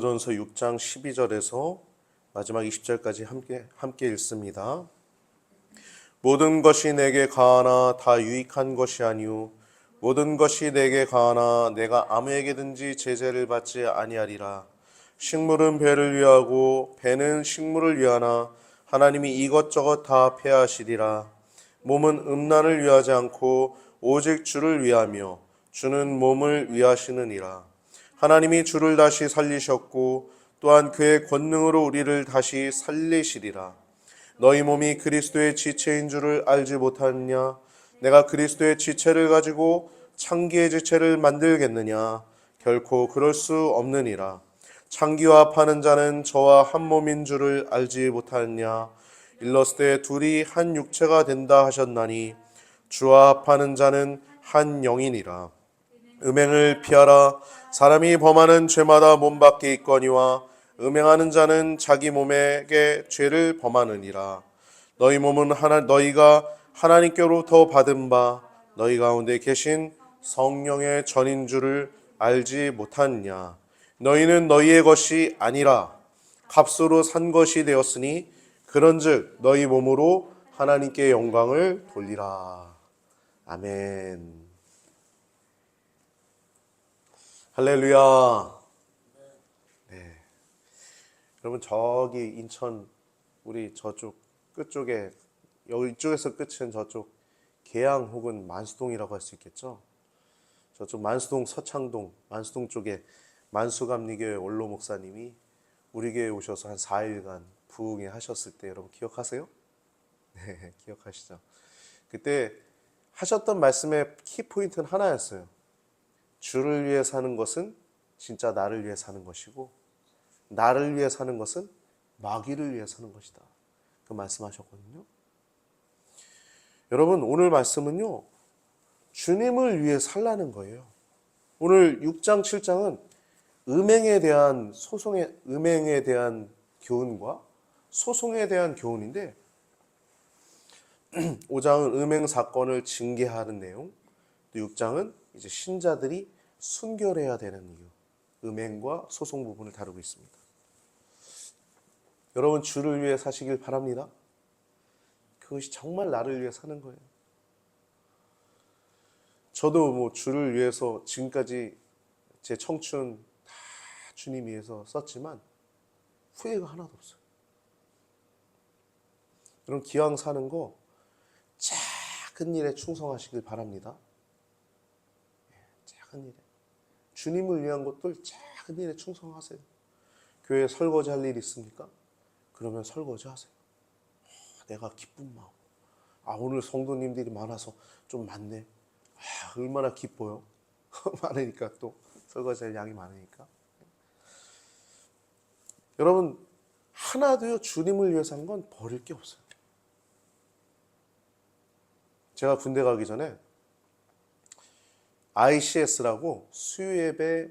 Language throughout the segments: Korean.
고린도전서 6장 12절에서 마지막 20절까지 함께 읽습니다. 모든 것이 내게 가하나 다 유익한 것이 아니요 모든 것이 내게 가하나 내가 아무에게든지 제재를 받지 아니하리라. 식물은 배를 위하고 배는 식물을 위하나 하나님이 이것저것 다 폐하시리라. 몸은 음란을 위하지 않고 오직 주를 위하며 주는 몸을 위하시느니라. 하나님이 주를 다시 살리셨고 또한 그의 권능으로 우리를 다시 살리시리라. 너희 몸이 그리스도의 지체인 줄을 알지 못하느냐? 내가 그리스도의 지체를 가지고 창기의 지체를 만들겠느냐? 결코 그럴 수 없느니라. 창기와 파는 자는 저와 한 몸인 줄을 알지 못하느냐? 일렀을 때 둘이 한 육체가 된다 하셨나니 주와 파는 자는 한 영이니라. 음행을 피하라. 사람이 범하는 죄마다 몸 밖에 있거니와 음행하는 자는 자기 몸에게 죄를 범하느니라. 너희 몸은 너희가 하나님께로부터 받은 바 너희 가운데 계신 성령의 전인 줄을 알지 못하느냐. 너희는 너희의 것이 아니라 값으로 산 것이 되었으니 그런즉 너희 몸으로 하나님께 영광을 돌리라. 아멘. 할렐루야. 네. 여러분 저기 인천 우리 저쪽 끝쪽에 여기 이쪽에서 끝은 저쪽 계양 혹은 만수동이라고 할 수 있겠죠. 저쪽 만수동 서창동 만수동 쪽에 만수감리교회 원로 목사님이 우리 교회에 오셔서 한 4일간 부흥회 하셨을 때 여러분 기억하세요? 네, 기억하시죠? 그때 하셨던 말씀의 키포인트는 하나였어요. 주를 위해 사는 것은 진짜 나를 위해 사는 것이고 나를 위해 사는 것은 마귀를 위해 사는 것이다. 그 말씀하셨거든요. 여러분 오늘 말씀은요. 주님을 위해 살라는 거예요. 오늘 6장 7장은 음행에 대한 교훈과 소송에 대한 교훈인데 5장은 음행 사건을 징계하는 내용, 또 6장은 이제 신자들이 순결해야 되는 이유, 음행과 소송 부분을 다루고 있습니다. 여러분 주를 위해 사시길 바랍니다. 그것이 정말 나를 위해 사는 거예요. 저도 주를 위해서 지금까지 제 청춘 다 주님 위해서 썼지만 후회가 하나도 없어요. 여러분 기왕 사는 거 작은 일에 충성하시길 바랍니다. 작은 일에. 주님을 위한 것들 작은 일에 충성하세요. 교회에 설거지 할 일 있습니까? 그러면 설거지 하세요. 내가 기쁜 마음. 오늘 성도님들이 많아서 좀 많네. 얼마나 기뻐요. 많으니까 또 설거지 할 양이 많으니까. 여러분 하나도요 주님을 위해서 한 건 버릴 게 없어요. 제가 군대 가기 전에 ICS라고 수요예배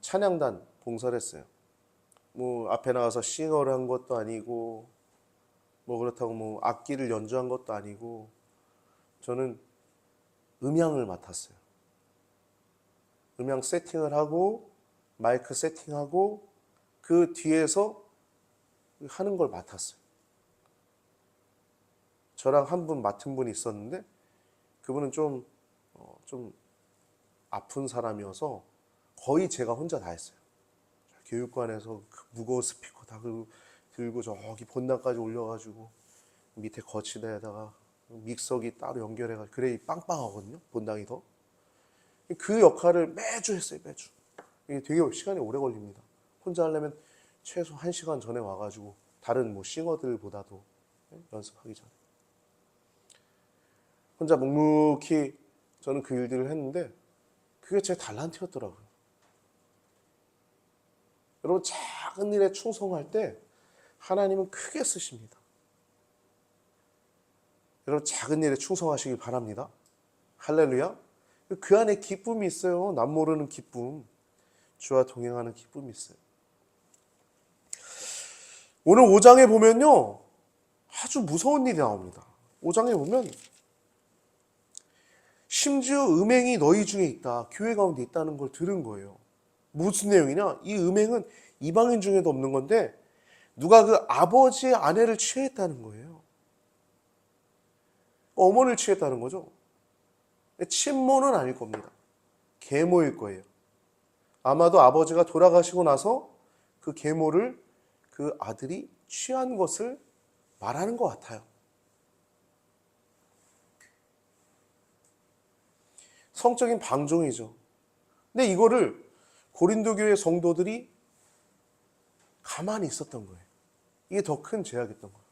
찬양단 봉사를 했어요. 앞에 나가서 싱어를 한 것도 아니고 그렇다고 악기를 연주한 것도 아니고 저는 음향을 맡았어요. 음향 세팅을 하고 마이크 세팅하고 그 뒤에서 하는 걸 맡았어요. 저랑 한 분 맡은 분이 있었는데 그분은 좀 아픈 사람이어서 거의 제가 혼자 다 했어요. 교육관에서 그 무거운 스피커 다 들고 저기 본당까지 올려가지고 밑에 거치대에다가 믹서기 따로 연결해가지고 그래 빵빵하거든요. 본당이 더. 그 역할을 매주 했어요. 매주. 이게 되게 시간이 오래 걸립니다. 혼자 하려면 최소 1시간 전에 와가지고 다른 싱어들보다도 연습하기 전에 혼자 묵묵히 저는 그 일들을 했는데 그게 제 달란트였더라고요. 여러분 작은 일에 충성할 때 하나님은 크게 쓰십니다. 여러분 작은 일에 충성하시길 바랍니다. 할렐루야. 그 안에 기쁨이 있어요. 남 모르는 기쁨. 주와 동행하는 기쁨이 있어요. 오늘 5장에 보면요. 아주 무서운 일이 나옵니다. 5장에 보면 심지어 음행이 너희 중에 있다. 교회 가운데 있다는 걸 들은 거예요. 무슨 내용이냐? 이 음행은 이방인 중에도 없는 건데 누가 그 아버지의 아내를 취했다는 거예요. 어머니를 취했다는 거죠. 친모는 아닐 겁니다. 계모일 거예요. 아마도 아버지가 돌아가시고 나서 그 계모를 그 아들이 취한 것을 말하는 것 같아요. 성적인 방종이죠. 근데 이거를 고린도 교회 성도들이 가만히 있었던 거예요. 이게 더 큰 죄악이었던 거예요.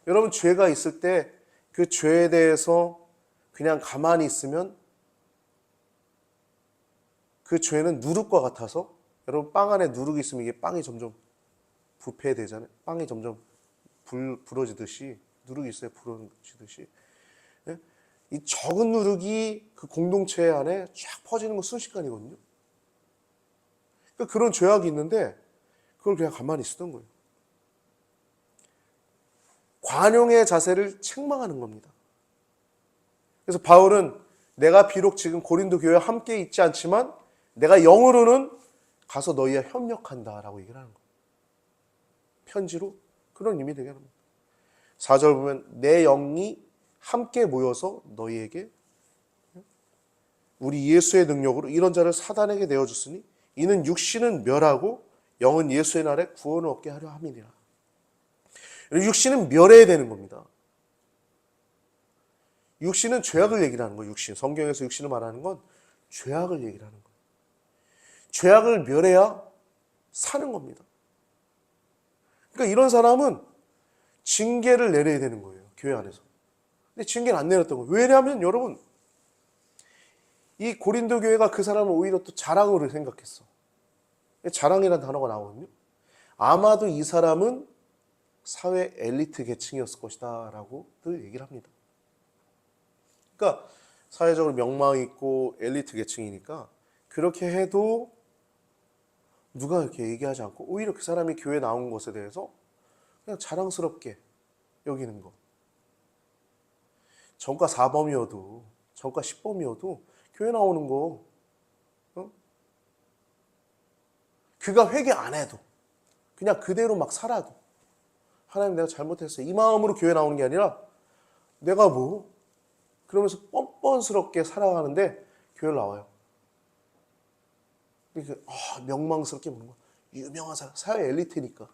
여러분, 죄가 있을 때 그 죄에 대해서 그냥 가만히 있으면 그 죄는 누룩과 같아서, 여러분 빵 안에 누룩이 있으면 이게 빵이 점점 부패되잖아요. 빵이 점점 부러지듯이, 누룩이 있어야 부러지듯이. 이 적은 누룩이 그 공동체 안에 쫙 퍼지는 건 순식간이거든요. 그러니까 그런 죄악이 있는데 그걸 그냥 가만히 있었던 거예요. 관용의 자세를 책망하는 겁니다. 그래서 바울은 내가 비록 지금 고린도 교회와 함께 있지 않지만 내가 영으로는 가서 너희와 협력한다라고 얘기를 하는 거예요. 편지로 그런 의미 되게 합니다. 4절 보면 내 영이 함께 모여서 너희에게 우리 예수의 능력으로 이런 자를 사단에게 내어줬으니 이는 육신은 멸하고 영은 예수의 날에 구원을 얻게 하려 함이니라. 육신은 멸해야 되는 겁니다. 육신은 죄악을 얘기를 하는 거예요. 육신. 성경에서 육신을 말하는 건 죄악을 얘기를 하는 거예요. 죄악을 멸해야 사는 겁니다. 그러니까 이런 사람은 징계를 내려야 되는 거예요. 교회 안에서. 근데 징계를 안 내렸던 거예요. 왜냐하면 여러분, 이 고린도 교회가 그 사람을 오히려 또 자랑으로 생각했어. 자랑이라는 단어가 나오거든요. 아마도 이 사람은 사회 엘리트 계층이었을 것이다 라고들 얘기를 합니다. 그러니까 사회적으로 명망 있고 엘리트 계층이니까 그렇게 해도 누가 이렇게 얘기하지 않고 오히려 그 사람이 교회 나온 것에 대해서 그냥 자랑스럽게 여기는 거. 전과 4범이어도 전과 10범이어도 교회 나오는 거 그가 회개 안 해도 그냥 그대로 막 살아도 하나님 내가 잘못했어요. 이 마음으로 교회 나오는 게 아니라 내가 뭐 그러면서 뻔뻔스럽게 살아가는데 교회를 나와요. 그러니까 명망스럽게 보는 거야. 유명한 사회 엘리트니까.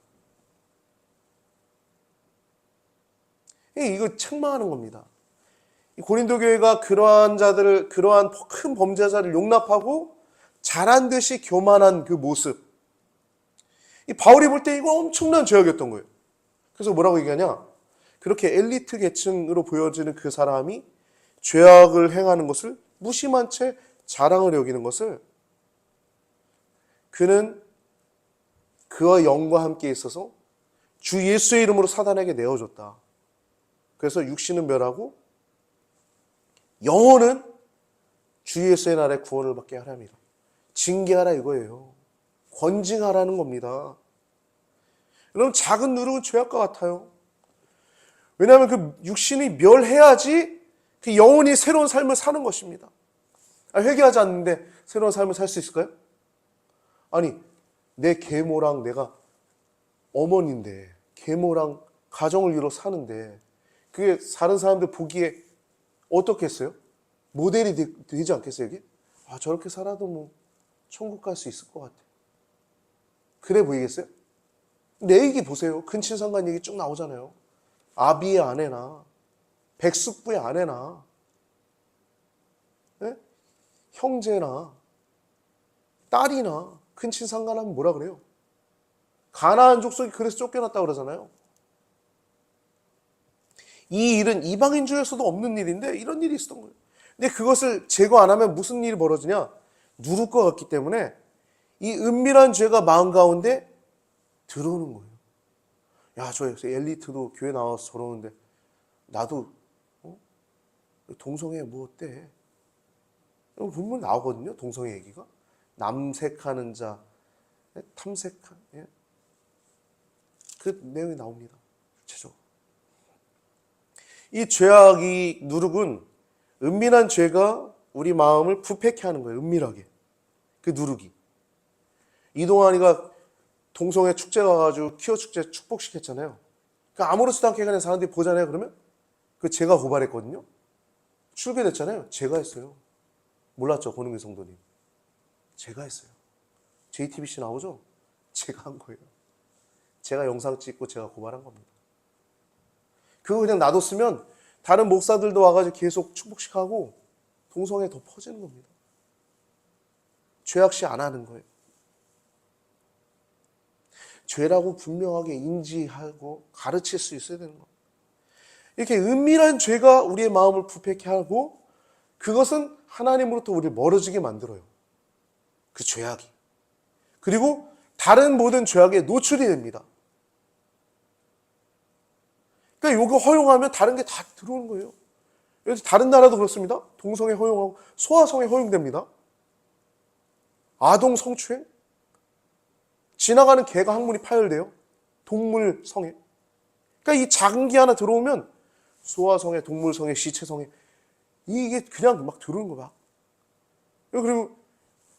이거 책망하는 겁니다. 이 고린도 교회가 그러한 자들을, 그러한 큰 범죄자를 용납하고 잘한 듯이 교만한 그 모습. 이 바울이 볼 때 이거 엄청난 죄악이었던 거예요. 그래서 뭐라고 얘기하냐? 그렇게 엘리트 계층으로 보여지는 그 사람이 죄악을 행하는 것을 무심한 채 자랑을 여기는 것을 그는 그와 영과 함께 있어서 주 예수의 이름으로 사단에게 내어줬다. 그래서 육신은 멸하고 영혼은 주 예수의 날에 구원을 받게 하랍니다. 징계하라 이거예요. 권징하라는 겁니다. 여러분, 작은 누룩은 죄악과 같아요. 왜냐하면 그 육신이 멸해야지 그 영혼이 새로운 삶을 사는 것입니다. 회개하지 않는데 새로운 삶을 살 수 있을까요? 아니, 내 계모랑 내가 어머니인데 계모랑 가정을 이루어 사는데 그게 다른 사람들 보기에 어떻겠어요? 모델이 되지 않겠어요, 이게? 저렇게 살아도 뭐 천국 갈 수 있을 것 같아. 그래 보이겠어요? 내 얘기 보세요. 근친상간 얘기 쭉 나오잖아요. 아비의 아내나 백숙부의 아내나 네? 형제나 딸이나 근친상간하면 뭐라 그래요? 가나안 족속이 그래서 쫓겨났다고 그러잖아요. 이 일은 이방인 중에서도 없는 일인데 이런 일이 있었던 거예요. 근데 그것을 제거 안 하면 무슨 일이 벌어지냐? 누를 것 같기 때문에 이 은밀한 죄가 마음 가운데 들어오는 거예요. 야, 저 엘리트도 교회 나와서 저러는데 나도 동성애 뭐 어때? 분명 나오거든요. 동성애 얘기가. 남색하는 자, 탐색한 그 내용이 나옵니다. 구체적으로. 이 죄악이 누룩은 은밀한 죄가 우리 마음을 부패케 하는 거예요. 은밀하게. 그 누르기. 이동환이가 동성애 축제 가가지고 퀴어 축제 축복시켰잖아요. 그러니까 아무렇지도 않게 그냥 사람들이 보잖아요. 그러면 그 제가 고발했거든요. 출교됐잖아요. 제가 했어요. 몰랐죠, 권은규 성도님. 제가 했어요. JTBC 나오죠? 제가 한 거예요. 제가 영상 찍고 제가 고발한 겁니다. 그거 그냥 놔뒀으면 다른 목사들도 와가지고 계속 축복식하고 동성애 더 퍼지는 겁니다. 죄악시 안 하는 거예요. 죄라고 분명하게 인지하고 가르칠 수 있어야 되는 거예요. 이렇게 은밀한 죄가 우리의 마음을 부패케 하고 그것은 하나님으로부터 우리를 멀어지게 만들어요. 그 죄악이. 그리고 다른 모든 죄악에 노출이 됩니다. 그러니까 이거 허용하면 다른 게 다 들어오는 거예요. 그래서 다른 나라도 그렇습니다. 동성애 허용하고 소아성애 허용됩니다. 아동 성추행? 지나가는 개가 항문이 파열돼요. 동물 성애. 그러니까 이 작은 게 하나 들어오면 소아성애, 동물성애, 시체성애 이게 그냥 막 들어오는 거야. 그리고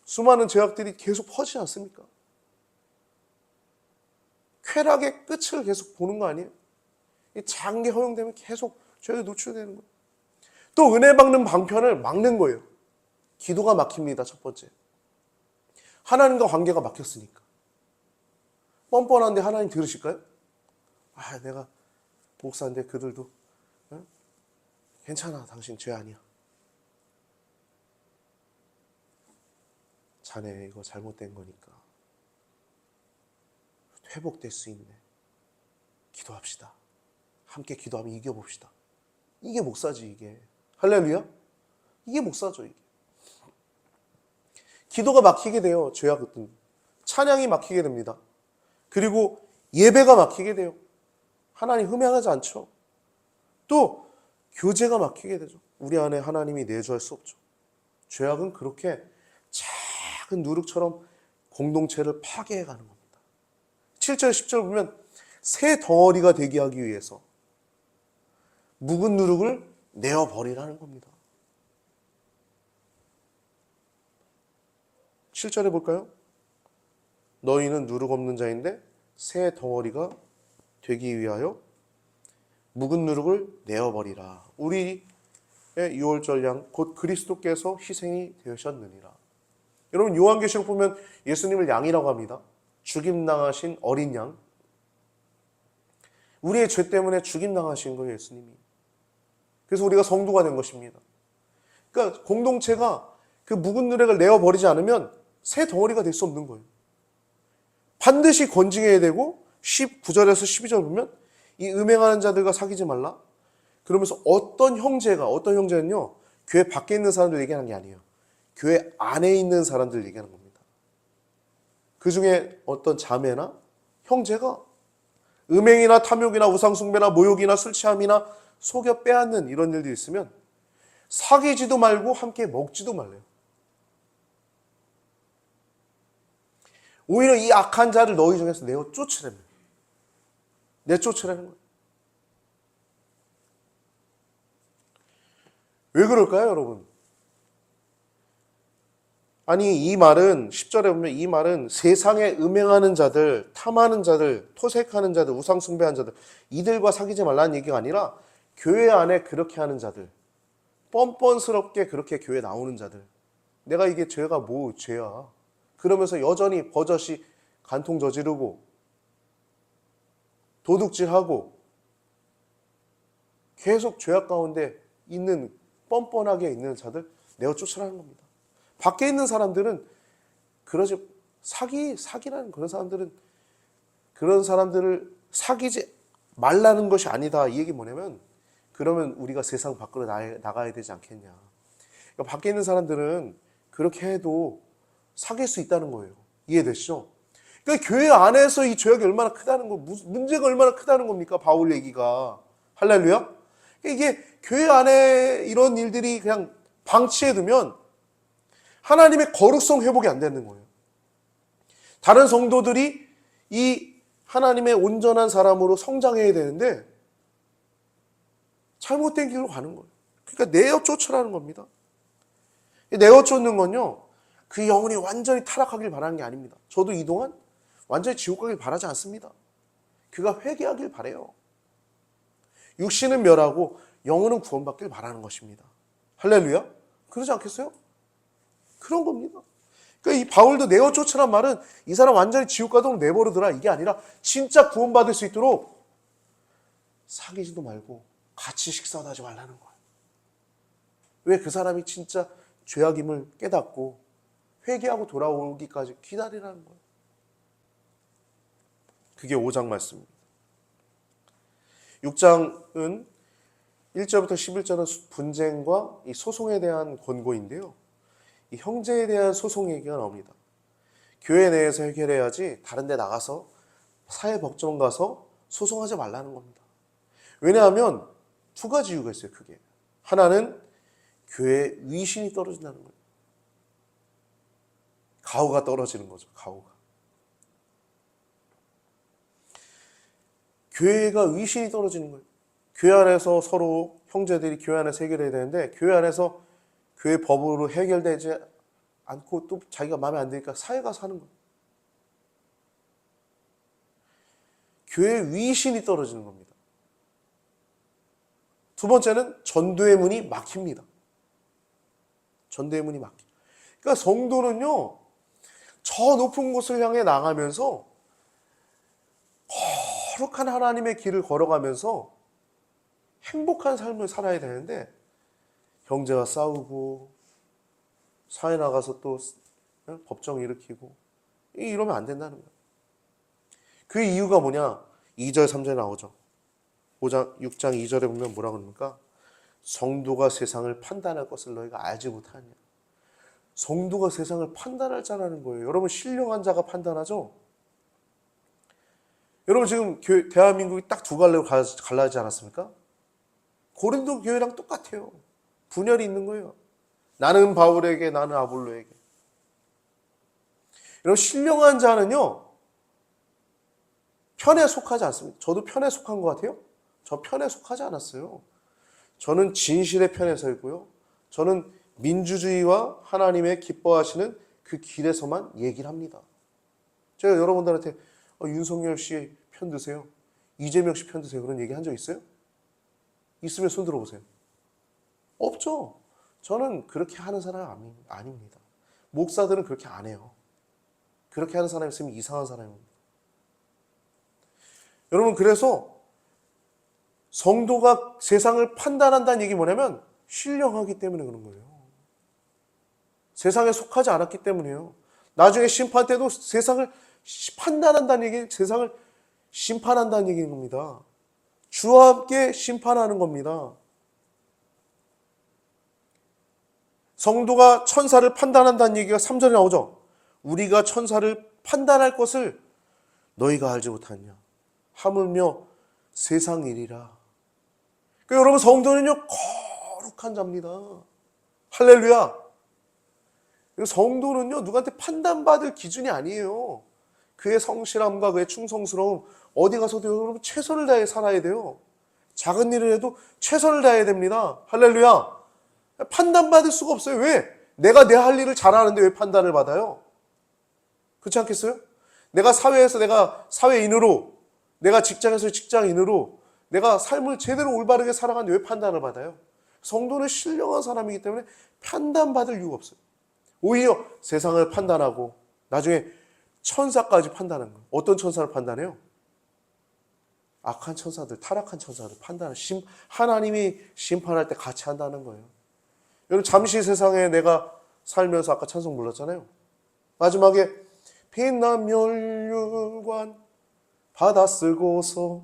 수많은 죄악들이 계속 퍼지지 않습니까? 쾌락의 끝을 계속 보는 거 아니에요? 이 작은 게 허용되면 계속 죄에 노출되는 거예요. 또 은혜 받는 방편을 막는 거예요. 기도가 막힙니다. 첫 번째. 하나님과 관계가 막혔으니까. 뻔뻔한데 하나님 들으실까요? 아, 내가 목사인데 그들도 괜찮아. 당신 죄 아니야. 자네 이거 잘못된 거니까 회복될 수 있네. 기도합시다. 함께 기도하면 이겨봅시다. 이게 목사지 이게. 할렐루야? 이게 목사죠 이게. 기도가 막히게 돼요. 죄악은. 찬양이 막히게 됩니다. 그리고 예배가 막히게 돼요. 하나님 흠양하지 않죠. 또 교제가 막히게 되죠. 우리 안에 하나님이 내주할 수 없죠. 죄악은 그렇게 작은 누룩처럼 공동체를 파괴해가는 겁니다. 7절 10절 보면 새 덩어리가 되게 하기 위해서 묵은 누룩을 내어버리라는 겁니다. 7절에 볼까요? 너희는 누룩 없는 자인데 새 덩어리가 되기 위하여 묵은 누룩을 내어버리라. 우리의 유월절 양 곧 그리스도께서 희생이 되셨느니라. 여러분 요한계시록 보면 예수님을 양이라고 합니다. 죽임당하신 어린 양. 우리의 죄 때문에 죽임당하신 거예요, 예수님이. 그래서 우리가 성도가 된 것입니다. 그러니까 공동체가 그 묵은 누룩을 내어버리지 않으면 새 덩어리가 될 수 없는 거예요. 반드시 건징해야 되고 9절에서 12절 보면 이 음행하는 자들과 사귀지 말라. 그러면서 어떤 형제는요. 교회 밖에 있는 사람들 얘기하는 게 아니에요. 교회 안에 있는 사람들 얘기하는 겁니다. 그 중에 어떤 자매나 형제가 음행이나 탐욕이나 우상숭배나 모욕이나 술 취함이나 속여 빼앗는 이런 일들이 있으면 사귀지도 말고 함께 먹지도 말래요. 오히려 이 악한 자를 너희 중에서 내어 쫓으라는 거예요. 내쫓으라는 거예요. 왜 그럴까요, 여러분? 아니, 이 말은 10절에 보면 이 말은 세상에 음행하는 자들, 탐하는 자들, 토색하는 자들, 우상숭배하는 자들 이들과 사귀지 말라는 얘기가 아니라 교회 안에 그렇게 하는 자들, 뻔뻔스럽게 그렇게 교회 나오는 자들, 내가 이게 죄가 뭐 죄야 그러면서 여전히 버젓이 간통 저지르고 도둑질하고 계속 죄악 가운데 있는 뻔뻔하게 있는 자들 내어 쫓으라는 겁니다. 밖에 있는 사람들은 그러지 사기라는 그런 사람들을 사귀지 말라는 것이 아니다. 이 얘기 뭐냐면 그러면 우리가 세상 밖으로 나가야 되지 않겠냐. 그러니까 밖에 있는 사람들은 그렇게 해도 사귈 수 있다는 거예요. 이해되시죠? 그러니까 교회 안에서 이 죄악이 얼마나 크다는 거, 문제가 얼마나 크다는 겁니까? 바울 얘기가. 할렐루야? 이게 교회 안에 이런 일들이 그냥 방치해두면 하나님의 거룩성 회복이 안 되는 거예요. 다른 성도들이 이 하나님의 온전한 사람으로 성장해야 되는데 잘못된 길로 가는 거예요. 그러니까 내어 쫓으라는 겁니다. 내어 쫓는 건요. 그 영혼이 완전히 타락하길 바라는 게 아닙니다. 저도 이동안 완전히 지옥 가길 바라지 않습니다. 그가 회개하길 바라요. 육신은 멸하고 영혼은 구원받길 바라는 것입니다. 할렐루야? 그러지 않겠어요? 그런 겁니다. 그러니까 이 바울도 내어 쫓으란 말은 이 사람 완전히 지옥 가도록 내버려두라 이게 아니라 진짜 구원받을 수 있도록 사귀지도 말고 같이 식사도 하지 말라는 거예요. 왜? 그 사람이 진짜 죄악임을 깨닫고 회개하고 돌아오기까지 기다리라는 거예요. 그게 5장 말씀입니다. 6장은 1절부터 11절은 분쟁과 이 소송에 대한 권고인데요. 이 형제에 대한 소송 얘기가 나옵니다. 교회 내에서 해결해야지 다른 데 나가서 사회법정 가서 소송하지 말라는 겁니다. 왜냐하면 두 가지 이유가 있어요. 크게. 하나는 교회의 위신이 떨어진다는 거예요. 가오가 떨어지는 거죠. 가오가. 교회가 위신이 떨어지는 거예요. 교회 안에서 서로 형제들이 교회 안에서 해결해야 되는데 교회 안에서 교회 법으로 해결되지 않고 또 자기가 마음에 안 드니까 사회 가서 하는 거예요. 교회의 위신이 떨어지는 겁니다. 두 번째는 전도의 문이 막힙니다. 전도의 문이 막힙니다. 그러니까 성도는요, 저 높은 곳을 향해 나가면서 거룩한 하나님의 길을 걸어가면서 행복한 삶을 살아야 되는데 형제와 싸우고 사회 나가서 또 법정 일으키고 이러면 안 된다는 거예요. 그 이유가 뭐냐? 2절 3절에 나오죠. 6장 2절에 보면 뭐라고 합니까? 성도가 세상을 판단할 것을 너희가 알지 못하냐. 성도가 세상을 판단할 자라는 거예요. 여러분 신령한 자가 판단하죠? 여러분 지금 대한민국이 딱 두 갈래로 갈라지지 않았습니까? 고린도 교회랑 똑같아요. 분열이 있는 거예요. 나는 바울에게, 나는 아볼로에게. 여러분 신령한 자는요, 편에 속하지 않습니다. 저도 편에 속한 것 같아요? 저 편에 속하지 않았어요. 저는 진실의 편에 서 있고요. 저는 민주주의와 하나님의 기뻐하시는 그 길에서만 얘기를 합니다. 제가 여러분들한테 윤석열 씨 편 드세요, 이재명 씨 편 드세요 그런 얘기 한 적 있어요? 있으면 손 들어보세요. 없죠. 저는 그렇게 하는 사람이 아닙니다. 목사들은 그렇게 안 해요. 그렇게 하는 사람이 있으면 이상한 사람입니다. 여러분 그래서 성도가 세상을 판단한다는 얘기 뭐냐면 신령하기 때문에 그런 거예요. 세상에 속하지 않았기 때문이에요. 나중에 심판 때도 세상을 판단한다는 얘기는 세상을 심판한다는 얘기인 겁니다. 주와 함께 심판하는 겁니다. 성도가 천사를 판단한다는 얘기가 3절에 나오죠. 우리가 천사를 판단할 것을 너희가 알지 못하냐. 하물며 세상 일이라. 그러니까 여러분 성도는요 거룩한 자입니다. 할렐루야. 성도는요 누구한테 판단받을 기준이 아니에요. 그의 성실함과 그의 충성스러움 어디 가서도 여러분 최선을 다해 살아야 돼요. 작은 일을 해도 최선을 다해야 됩니다. 할렐루야. 판단받을 수가 없어요. 왜? 내가 내 할 일을 잘하는데 왜 판단을 받아요? 그렇지 않겠어요? 내가 사회에서 내가 사회인으로, 내가 직장에서 직장인으로 내가 삶을 제대로 올바르게 살아가는데 왜 판단을 받아요? 성도는 신령한 사람이기 때문에 판단받을 이유가 없어요. 오히려 세상을 판단하고 나중에 천사까지 판단하는 거예요. 어떤 천사를 판단해요? 악한 천사들, 타락한 천사들 판단을 하나님이 심판할 때 같이 한다는 거예요. 여러분 잠시 세상에 내가 살면서 아까 찬송 불렀잖아요. 마지막에 빛난 멸류관 받아 쓰고서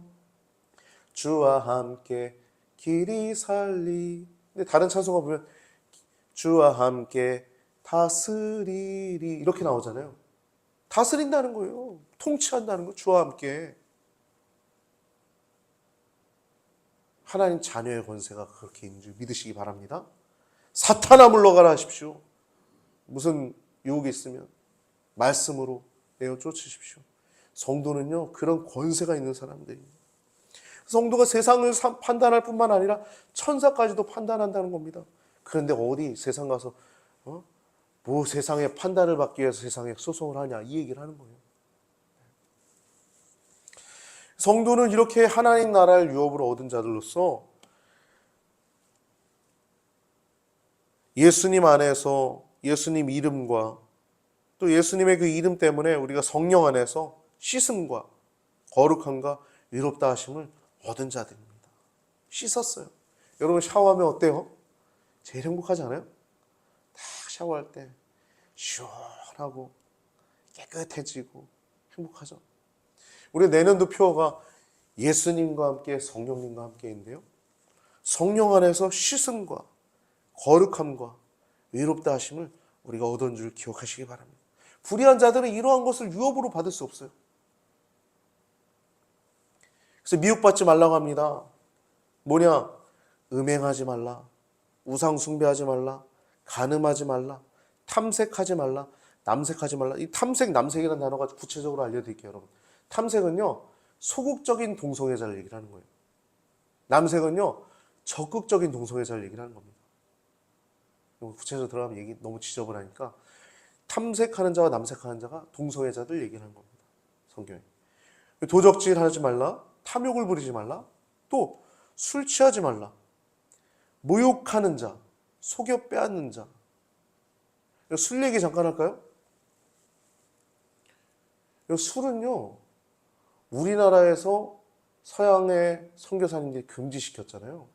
주와 함께 길이 살리. 근데 다른 찬송가 보면 주와 함께 다스리리 이렇게 나오잖아요. 다스린다는 거예요. 통치한다는 거. 주와 함께. 하나님 자녀의 권세가 그렇게 있는 줄 믿으시기 바랍니다. 사탄아 물러가라 하십시오. 무슨 유혹이 있으면 말씀으로 내어 쫓으십시오. 성도는요 그런 권세가 있는 사람들입니다. 성도가 세상을 판단할 뿐만 아니라 천사까지도 판단한다는 겁니다. 그런데 어디 세상 가서 뭐 세상에 판단을 받기 위해서 세상에 소송을 하냐, 이 얘기를 하는 거예요. 성도는 이렇게 하나님 나라를 유업으로 얻은 자들로서 예수님 안에서 예수님 이름과 또 예수님의 그 이름 때문에 우리가 성령 안에서 씻음과 거룩함과 의롭다 하심을 얻은 자들입니다. 씻었어요. 여러분 샤워하면 어때요? 제일 행복하지 않아요? 딱 샤워할 때 시원하고 깨끗해지고 행복하죠. 우리 내년도 표어가 예수님과 함께 성령님과 함께인데요. 성령 안에서 씻음과 거룩함과 의롭다 하심을 우리가 얻은 줄 기억하시기 바랍니다. 불의한 자들은 이러한 것을 유업으로 받을 수 없어요. 그래서 미혹받지 말라고 합니다. 뭐냐? 음행하지 말라, 우상 숭배하지 말라, 간음하지 말라, 탐색하지 말라, 남색하지 말라. 이 탐색, 남색이라는 단어가 구체적으로 알려드릴게요, 여러분. 탐색은요, 소극적인 동성애자를 얘기를 하는 거예요. 남색은요, 적극적인 동성애자를 얘기를 하는 겁니다. 구체적으로 들어가면 얘기 너무 지저분하니까 탐색하는 자와 남색하는 자가 동성애자들 얘기를 하는 겁니다. 성경에. 도적질 하지 말라, 탐욕을 부리지 말라, 또 술 취하지 말라, 모욕하는 자, 속여 빼앗는 자. 술 얘기 잠깐 할까요? 술은요, 우리나라에서 서양의 선교사님들이 금지시켰잖아요.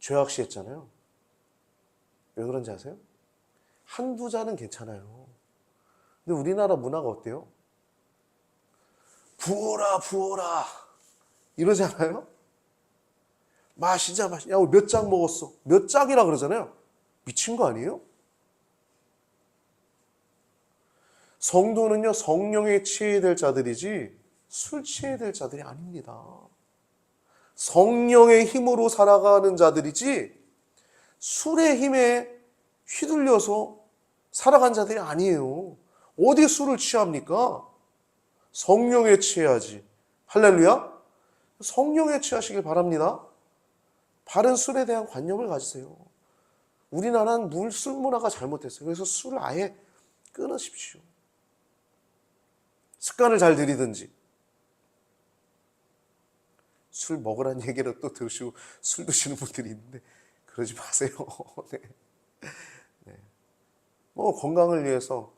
죄악시했잖아요. 왜 그런지 아세요? 한두 잔은 괜찮아요. 근데 우리나라 문화가 어때요? 부어라 부어라 이러지 않아요? 마시자. 야, 몇 짝 먹었어? 몇 짝이라 그러잖아요. 미친 거 아니에요? 성도는요, 성령에 취해야 될 자들이지 술 취해야 될 자들이 아닙니다. 성령의 힘으로 살아가는 자들이지 술의 힘에 휘둘려서 살아간 자들이 아니에요. 어디 술을 취합니까? 성령에 취해야지. 할렐루야. 성령에 취하시길 바랍니다. 바른 술에 대한 관념을 가지세요. 우리나라는 술 문화가 잘못됐어요. 그래서 술을 아예 끊으십시오. 습관을 잘 들이든지. 술 먹으라는 얘기를 또 들으시고 술 드시는 분들이 있는데 그러지 마세요. 네. 네. 뭐 건강을 위해서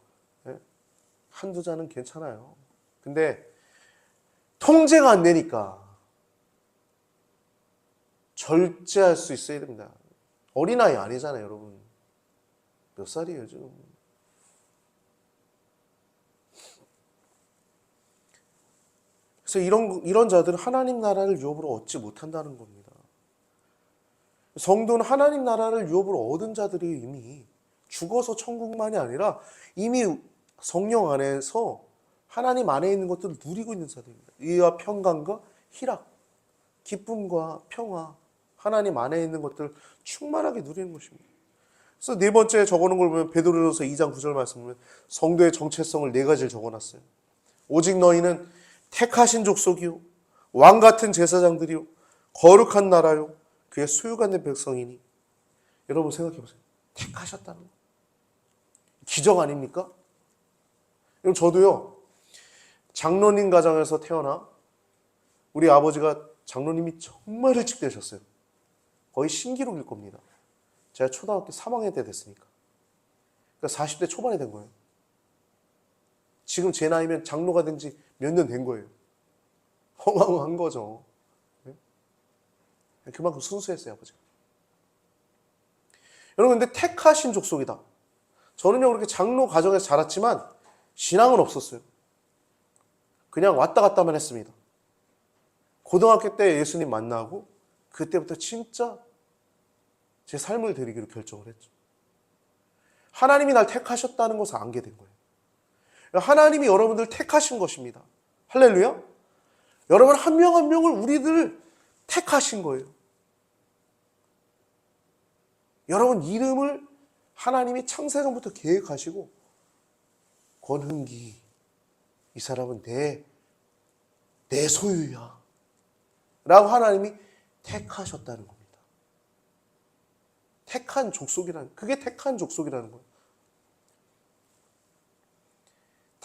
한두 잔은 괜찮아요. 근데 통제가 안 되니까 절제할 수 있어야 됩니다. 어린아이 아니잖아요, 여러분. 몇 살이에요, 지금? 그래서 이런 자들은 하나님 나라를 유업으로 얻지 못한다는 겁니다. 성도는 하나님 나라를 유업으로 얻은 자들이 이미 죽어서 천국만이 아니라 이미 성령 안에서 하나님 안에 있는 것들을 누리고 있는 자들입니다. 의와 평강과 희락, 기쁨과 평화, 하나님 안에 있는 것들을 충만하게 누리는 것입니다. 그래서 네 번째 적어놓은 걸 보면 베드로전서 2장 9절 말씀 보면 성도의 정체성을 네 가지를 적어놨어요. 오직 너희는 택하신 족속이요 왕 같은 제사장들이요 거룩한 나라요 그의 소유가 된 백성이니. 여러분 생각해 보세요. 택하셨다는 거. 기적 아닙니까? 여러분 저도요. 장로님 가정에서 태어나 우리 아버지가 장로님이 정말 일찍 되셨어요. 거의 신기록일 겁니다. 제가 초등학교 3학년 때 됐으니까. 그러니까 40대 초반에 된 거예요. 지금 제 나이면 장로가 된 지 몇 년 된 거예요. 어마어마한 거죠. 그만큼 순수했어요, 아버지가. 여러분, 근데 택하신 족속이다. 저는요, 그렇게 장로 가정에서 자랐지만 신앙은 없었어요. 그냥 왔다 갔다만 했습니다. 고등학교 때 예수님 만나고 그때부터 진짜 제 삶을 드리기로 결정을 했죠. 하나님이 날 택하셨다는 것을 알게 된 거예요. 하나님이 여러분들 택하신 것입니다. 할렐루야. 여러분 한 명 한 명을 우리들 택하신 거예요. 여러분 이름을 하나님이 창세전부터 계획하시고 권흥기 이 사람은 내 소유야 라고 하나님이 택하셨다는 겁니다. 택한 족속이라는, 그게 택한 족속이라는 거예요.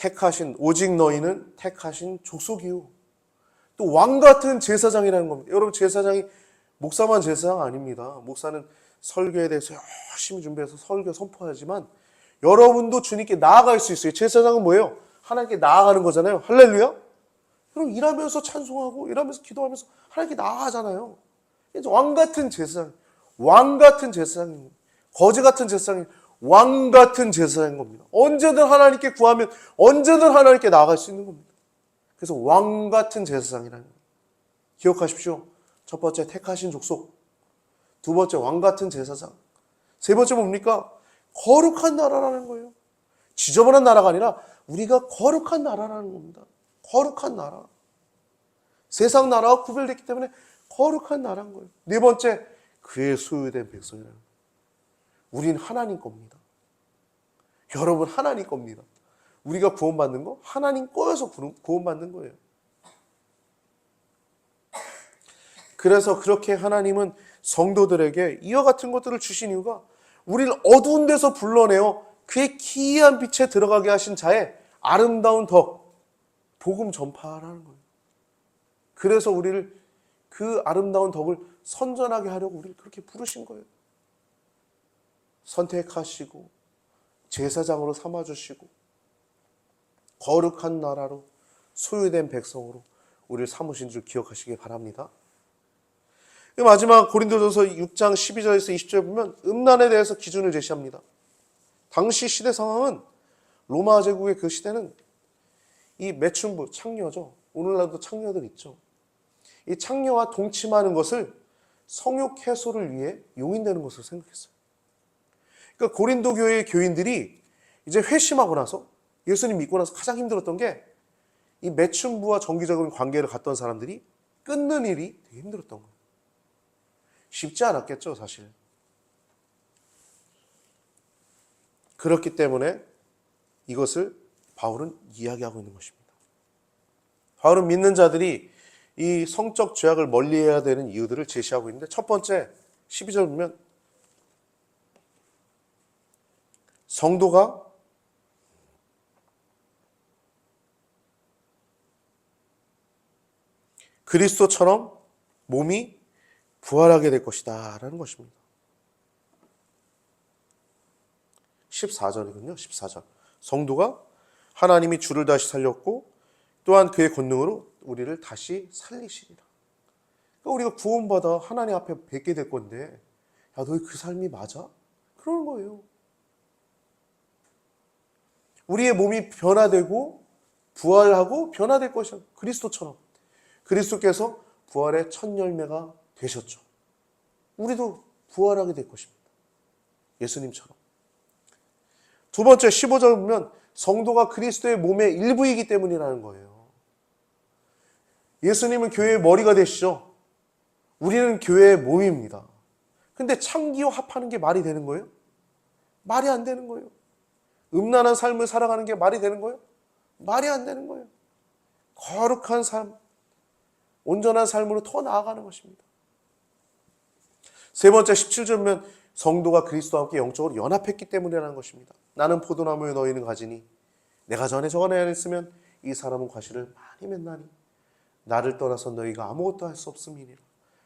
택하신 오직 너희는 택하신 족속이요. 또 왕 같은 제사장이라는 겁니다. 여러분 제사장이 목사만 제사장 아닙니다. 목사는 설교에 대해서 열심히 준비해서 설교 선포하지만 여러분도 주님께 나아갈 수 있어요. 제사장은 뭐예요? 하나님께 나아가는 거잖아요. 할렐루야. 여러분 일하면서 찬송하고 일하면서 기도하면서 하나님께 나아가잖아요. 왕 같은 제사장, 왕 같은 제사장입니다. 거지 같은 제사장이 왕 같은 제사장인 겁니다. 언제든 하나님께 구하면 언제든 하나님께 나아갈 수 있는 겁니다. 그래서 왕 같은 제사장이라는 거예요. 기억하십시오. 첫 번째 택하신 족속, 두 번째 왕 같은 제사장, 세 번째 뭡니까? 거룩한 나라라는 거예요. 지저분한 나라가 아니라 우리가 거룩한 나라라는 겁니다. 거룩한 나라. 세상 나라와 구별됐기 때문에 거룩한 나라인 거예요. 네 번째, 그의 소유된 백성이라는 거예요. 우린 하나님 겁니다. 여러분 하나님 겁니다. 우리가 구원받는 거 하나님 거여서 구원받는 거예요. 그래서 그렇게 하나님은 성도들에게 이와 같은 것들을 주신 이유가 우리를 어두운 데서 불러내어 그의 기이한 빛에 들어가게 하신 자의 아름다운 덕, 복음 전파라는 거예요. 그래서 우리를 그 아름다운 덕을 선전하게 하려고 우리를 그렇게 부르신 거예요. 선택하시고 제사장으로 삼아주시고 거룩한 나라로 소유된 백성으로 우리를 삼으신 줄 기억하시기 바랍니다. 마지막 고린도전서 6장 12절에서 20절에 보면 음란에 대해서 기준을 제시합니다. 당시 시대 상황은 로마 제국의 그 시대는 이 매춘부, 창녀죠. 오늘날도 창녀들 있죠. 이 창녀와 동침하는 것을 성욕 해소를 위해 용인되는 것으로 생각했어요. 그러니까 고린도 교회의 교인들이 이제 회심하고 나서 예수님 믿고 나서 가장 힘들었던 게 이 매춘부와 정기적인 관계를 갖던 사람들이 끊는 일이 되게 힘들었던 거예요. 쉽지 않았겠죠, 사실. 그렇기 때문에 이것을 바울은 이야기하고 있는 것입니다. 바울은 믿는 자들이 이 성적 죄악을 멀리해야 되는 이유들을 제시하고 있는데 첫 번째 12절 보면 성도가 그리스도처럼 몸이 부활하게 될 것이다 라는 것입니다. 14절이군요. 14절. 성도가 하나님이 주를 다시 살렸고 또한 그의 권능으로 우리를 다시 살리시리라. 그러니까 우리가 구원받아 하나님 앞에 뵙게 될 건데 야, 너희 그 삶이 맞아? 그러는 거예요. 우리의 몸이 변화되고 부활하고 변화될 것이야. 그리스도처럼. 그리스도께서 부활의 첫 열매가 되셨죠. 우리도 부활하게 될 것입니다. 예수님처럼. 두 번째 15절 보면 성도가 그리스도의 몸의 일부이기 때문이라는 거예요. 예수님은 교회의 머리가 되시죠. 우리는 교회의 몸입니다. 근데 창기와 합하는 게 말이 되는 거예요? 말이 안 되는 거예요. 음란한 삶을 살아가는 게 말이 되는 거예요? 말이 안 되는 거예요. 거룩한 삶, 온전한 삶으로 더 나아가는 것입니다. 세 번째 17절 보면 성도가 그리스도와 함께 영적으로 연합했기 때문이라는 것입니다. 나는 포도나무에 너희는 가지니 내가 전에 저간에 했으면 이 사람은 과실을 많이 맺나니 나를 떠나서 너희가 아무것도 할 수 없음이니라.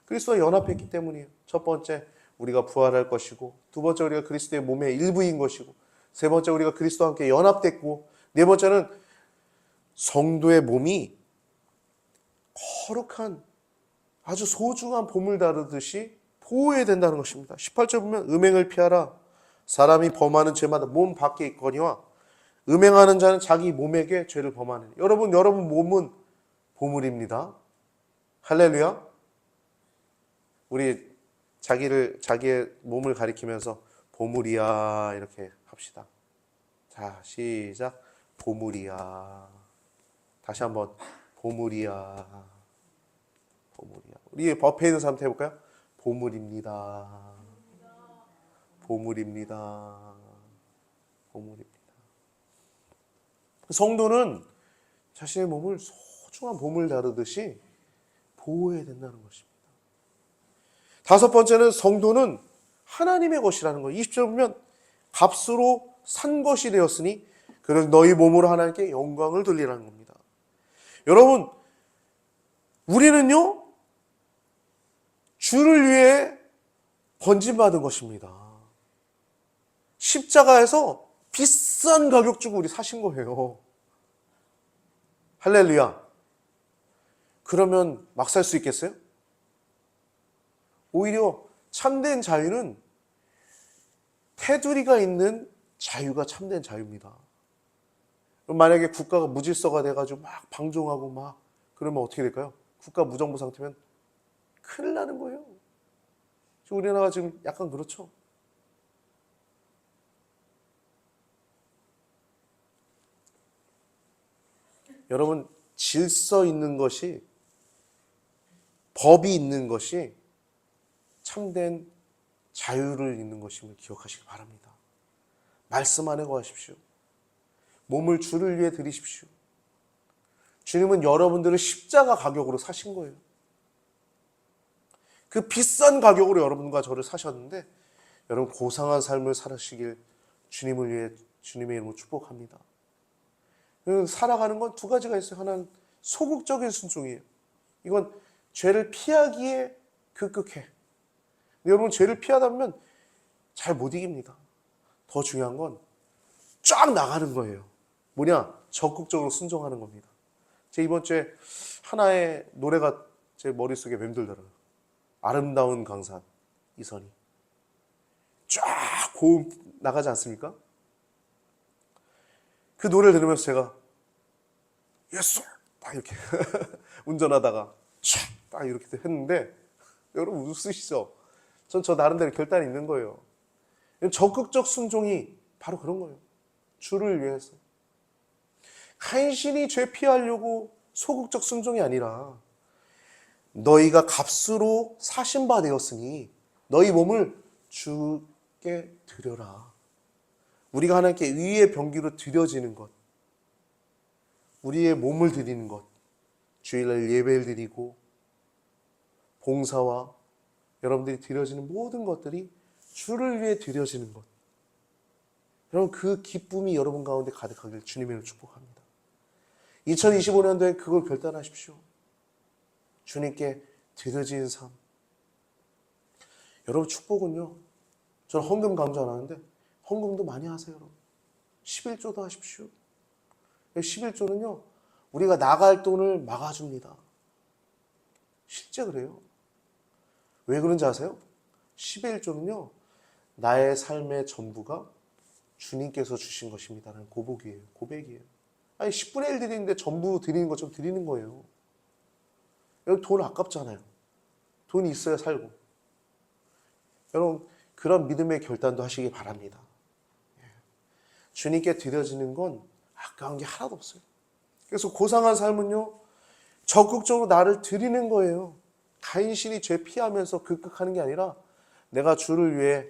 그리스도와 연합했기 때문이에요. 첫 번째 우리가 부활할 것이고, 두 번째 우리가 그리스도의 몸의 일부인 것이고, 세 번째 우리가 그리스도와 함께 연합됐고, 네 번째는 성도의 몸이 거룩한 아주 소중한 보물 다루듯이 보호해야 된다는 것입니다. 18절 보면 음행을 피하라. 사람이 범하는 죄마다 몸 밖에 있거니와 음행하는 자는 자기 몸에게 죄를 범하느니. 여러분 몸은 보물입니다. 할렐루야. 우리 자기의 몸을 가리키면서 보물이야 이렇게 합시다. 자, 시작. 보물이야. 다시 한번 보물이야. 보물이야. 우리 법에 있는 사람한테 해볼까요? 보물입니다. 보물입니다. 보물입니다. 성도는 자신의 몸을 소중한 보물 다루듯이 보호해야 된다는 것입니다. 다섯 번째는 성도는 하나님의 것이라는 거예요. 20절 보면 값으로 산 것이 되었으니 그래서 너희 몸으로 하나님께 영광을 돌리라는 겁니다. 여러분, 우리는요, 주를 위해 번짐받은 것입니다. 십자가에서 비싼 가격 주고 우리 사신 거예요. 할렐루야. 그러면 막 살 수 있겠어요? 오히려 참된 자유는 테두리가 있는 자유가 참된 자유입니다. 만약에 국가가 무질서가 돼가지고 막 방종하고 막 그러면 어떻게 될까요? 국가 무정부 상태면 큰일 나는 거예요. 우리나라가 지금 약간 그렇죠. 여러분, 질서 있는 것이, 법이 있는 것이 참된 자유를 있는 것임을 기억하시기 바랍니다. 말씀 안에 거하십시오. 몸을 주를 위해 드리십시오. 주님은 여러분들을 십자가 가격으로 사신 거예요. 그 비싼 가격으로 여러분과 저를 사셨는데 여러분 고상한 삶을 살아시길 주님을 위해 주님의 이름으로 축복합니다. 살아가는 건 두 가지가 있어요. 하나는 소극적인 순종이에요. 이건 죄를 피하기에 급급해. 여러분 죄를 피하다 보면 잘 못 이깁니다. 더 중요한 건 쫙 나가는 거예요. 뭐냐? 적극적으로 순종하는 겁니다. 제 이번 주에 하나의 노래가 제 머릿속에 맴돌더라고요. 아름다운 강산 이선희. 쫙 고음 나가지 않습니까? 그 노래를 들으면서 제가 예스! 딱 이렇게 운전하다가 딱 이렇게 했는데 여러분 웃으시죠? 전 저 나름대로 결단이 있는 거예요. 적극적 순종이 바로 그런 거예요. 주를 위해서. 간신히 죄 피하려고 소극적 순종이 아니라 너희가 값으로 사신 바 되었으니 너희 몸을 주께 드려라. 우리가 하나님께 의의 병기로 드려지는 것, 우리의 몸을 드리는 것, 주일날 예배를 드리고 봉사와 여러분들이 드려지는 모든 것들이 주를 위해 드려지는 것. 여러분 그 기쁨이 여러분 가운데 가득하길 주님의 이름으로 축복합니다. 2025년도에 그걸 결단하십시오. 주님께 드려지는 삶. 여러분 축복은요. 저는 헌금 강조 안 하는데 헌금도 많이 하세요. 여러분. 11조도 하십시오. 11조는요. 우리가 나갈 돈을 막아줍니다. 실제 그래요. 왜 그런지 아세요? 11조는요. 나의 삶의 전부가 주님께서 주신 것입니다라는 고백이에요. 아니 10분의 1 드리는데 전부 드리는 것처럼 드리는 거예요. 여러분 돈 아깝잖아요. 돈이 있어야 살고. 여러분 그런 믿음의 결단도 하시기 바랍니다. 주님께 드려지는 건 아까운 게 하나도 없어요. 그래서 고상한 삶은요. 적극적으로 나를 드리는 거예요. 간신히 죄 피하면서 급급하는 게 아니라 내가 주를 위해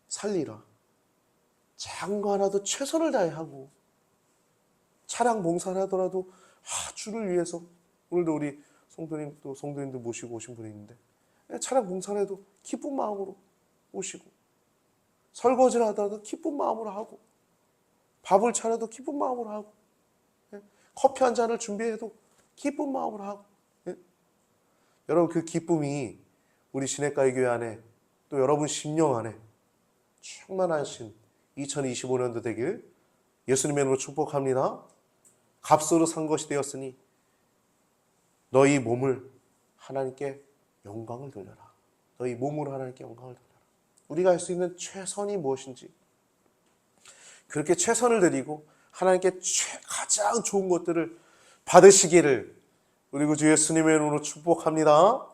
살리라. 작은 거 하나도 최선을 다해 하고 차량 봉사를 하더라도 주를 위해서 오늘도 우리 성도님도 모시고 오신 분이 있는데 차량 봉사를 해도 기쁜 마음으로 오시고 설거지를 하더라도 기쁜 마음으로 하고 밥을 차려도 기쁜 마음으로 하고 커피 한 잔을 준비해도 기쁜 마음으로 하고 여러분 그 기쁨이 우리 시냇가의 교회 안에 또 여러분 심령 안에 충만하신 2025년도 되길 예수님의 이름으로 축복합니다. 값으로 산 것이 되었으니 너희 몸을 하나님께 영광을 돌려라. 너희 몸으로 하나님께 영광을 돌려라. 우리가 할 수 있는 최선이 무엇인지 그렇게 최선을 드리고 하나님께 가장 좋은 것들을 받으시기를 우리 주 예수님의 이름으로 축복합니다.